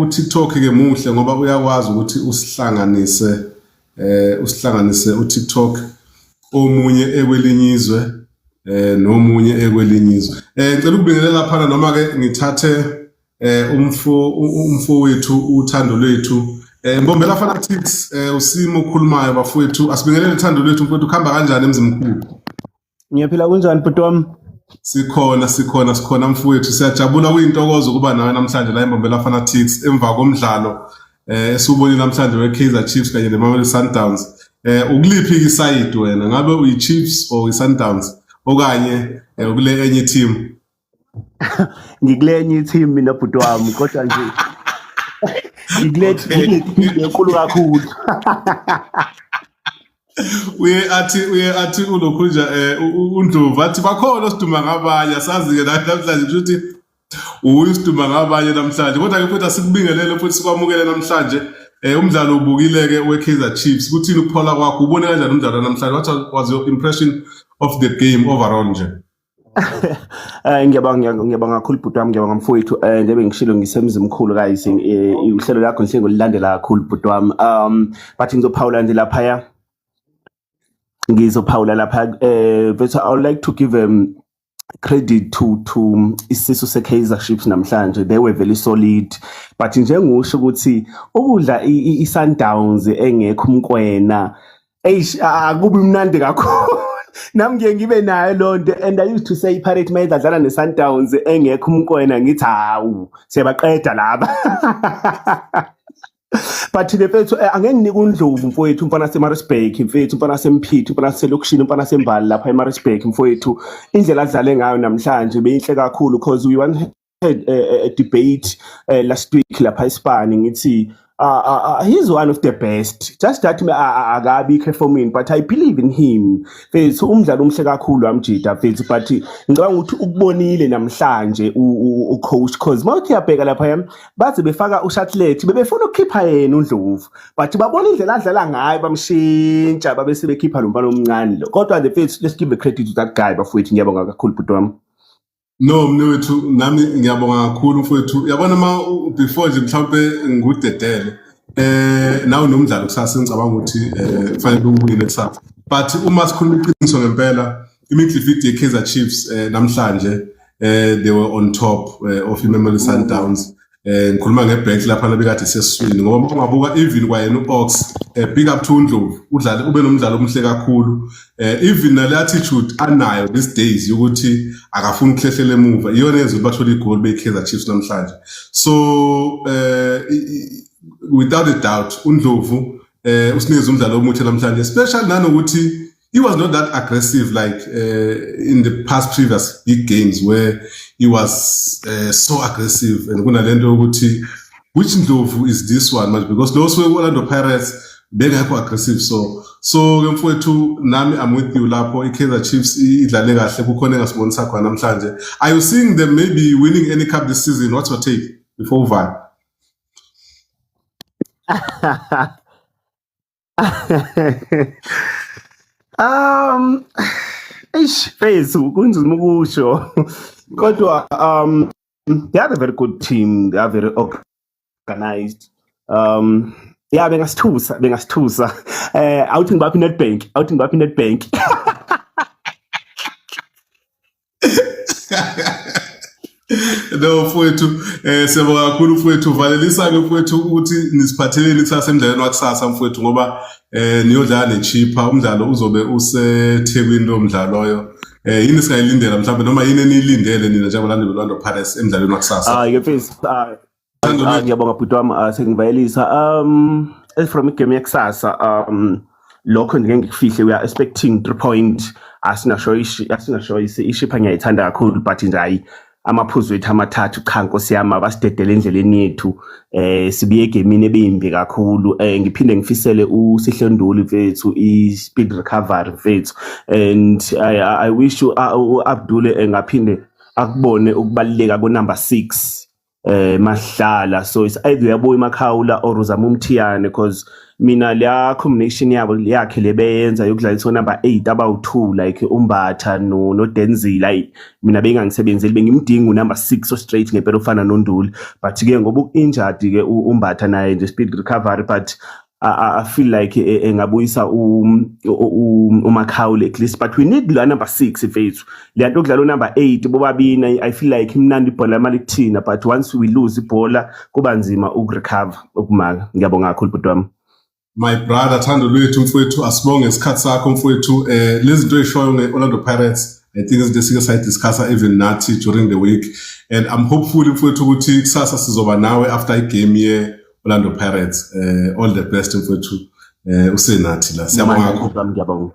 uTikTok ke muhle ngoba uyakwazi ukuthi usihlanganise uTikTok omunye ekwelinye izwe nomunye ekwelinye izwe. Ngicela ukubingelela lapha noma ke ngithathe umfowethu uthando lwethu Mbombela Fanatics usimo ukhulumayo bafowethu asibingelele uthando lwethu mfowethu kuhamba kanjani emzimkhulu. Ngiyaphila kunjani bhuti wami? Sikhona mfowethu siyajabula kuyintokozo kuba nawe namhlanje la eMbombela Fanatics emva komdlalo esubonile namhlanje weKaizer Chiefs kanye neMamelodi Sundowns. Ukuliphi isayidi wena ngabe uyiChiefs or iSundowns okanye ukule enye team? Ngikule enye team mina bhuti wami kodwa nje ngikule enkulu kakhulu. Uye athi ulokhunja uNdlovu athi bakhona osiduma ngabanye asazi ke namhlanje ukuthi uyisiduma ngabanye namhlanje kodwa ke futhi asikubingelele futhi sikwamukele namhlanje umdlalo ubukile ke weKaizer Chiefs kuthini ukuphola kwakho ubone kanjani umdlalo namhlanje what was your impression of the game overall nje? Ngiyabanga kakhulu bhuti wami ngiyabanga mfowethu njengoba ngishilo ngisemzimkhulu guys uhlelo lakho ngihle ngolilandela kakhulu bhuti wami but ngizophawula nje lapha but I would like to give credit to isisu seKaizer Chiefs namhlanje. They were very solid but njengisho ukuthi ukudla iSundowns engekho umkwena akubi mnandi kakhulu. Nami ngibe nayo lonto and I used to say Pirates mayidlala neSundowns engekho umkwena ngithi hawu siyabaqeda laba. But the mfethu angeke nginike uNdlovu mfowethu umfana seMaritzburg mfethu umfana seMphithi umfana selokishini umfana sembali lapha eMaritzburg mfowethu indlela adlale ngayo namhlanje beyinhle kakhulu because we once had a debate last week lapha eSpani ngithi he's one of the best just that akabi performing but I believe in him mfethu umdlalo omhle kakhulu amjida mfethu but ngicabanga ukuthi ukubonile namhlanje ucoach cause mawuthi yabheka lapha bathi befaka uShatlet bebefuna ukukhipha yena uNdlovu but babona indlela adlala ngayo bamshintsha babe sebekhipha lo mfana omncane lo kodwa the mfethu let's give the credit to that guy bafowethu ngiyabonga kakhulu bhuti wami. No mnewethu nami ngiyabonga kakhulu mfowethu yabona before nje mhlawumbe ngudedele nawe nomdlalo kusasa ngicabanga ukuthi kufanele uwine kusasa but uma sikhuluma iqiniso ngempela imidlifidi yeKaizer Chiefs namhlanje they were on top of iMamelodi Sundowns ngikhuluma ngeback lapha labekade sesiswini ngoba ungabuka even kwayena uOx big up to uNdlovu udlale ube nomdlalo omhle kakhulu even nale attitude anayo these days ukuthi akafuni ukuhlehlela emuva iyona yenza ukuthi bathole igoal beKaizer Chiefs namhlanje so without a doubt uNdlovu usinikeza umdlalo omuhle namhlanje especially nanokuthi he was not that aggressive like in the past previous big games where he was so aggressive and kunalento ukuthi which Ndlovu is this one much because those were Orlando Pirates bengekho aggressive so ke mfowethu nami I'm with you lapho iKaizer Chiefs idlale kahle kukhona engasibonisa khona namhlanje. Are you seeing them maybe winning any cup this season? What's your take before Van? Fethu kunzima ukusho kodwa they are a very good team, they are very organized. Yeah, bengasithusa awuthi ngibaphi Nedbank No mfowethu siyabonga kakhulu mfowethu valelisa ke mfowethu ukuthi nisiphatheleni kusasa emidlalweni wakusasa mfowethu ngoba niyodlala neChippa umdlalo uzobe useThekwini lo mdlalo loyo yini singayilindela mhlawumbe noma yini enilindele nina njengabalandeli beOrlando Pirates emidlalweni wakusasa? Ngiyafisa ngiyabonga bhuti wami sengivayelisa as from igame yakusasa lokho ngeke ngikufihle we are expecting 3 point asinasho iChippa ngiyayithanda kakhulu but nje hayi amaphuzu ethu amathathu cha Nkosi yami abasidedele endleleni yethu sibiye egamini ebimbi kakhulu ngiphinde ngifisele uSihle Nduli mfethu i-speed recovery mfethu and I wish you Abdul engaphinde akubone ukubaluleka ko number 6 Mahlala so it's either uyabuya eMakhawula or uzama uMthiyane because mina la combination yabo yakhe lebeyenza yokudlalisa number 8 abawu2 like uMbatha no Denzile ayi mina bengangisebenzeli bengimdinga number 6 so straight ngempela ofana noNduli but ke ngoba injured ke uMbatha naye nje speed recovery but I feel like engabuyisa uMakhawule at least but we need la number 6 ifethu leyanto okudlala number 8 bobabini I feel like imnandi ibhola malikuthina but once we lose ibhola kuba nzima ukurecover okumaka ngiyabonga kakhulu bhuti wami. My brother Thando Lwethu mfowethu asibonge isikhathi sakho mfowethu lezi zinto ezishoyo ngeOrlando Pirates I think izinto esike sayidiscussa even nathi during the week and I'm hopeful mfowethu ukuthi kusasa sizoba nawe after igame ye Orlando Pirates all the best mfowethu usenathi la siyabonga kakhulu.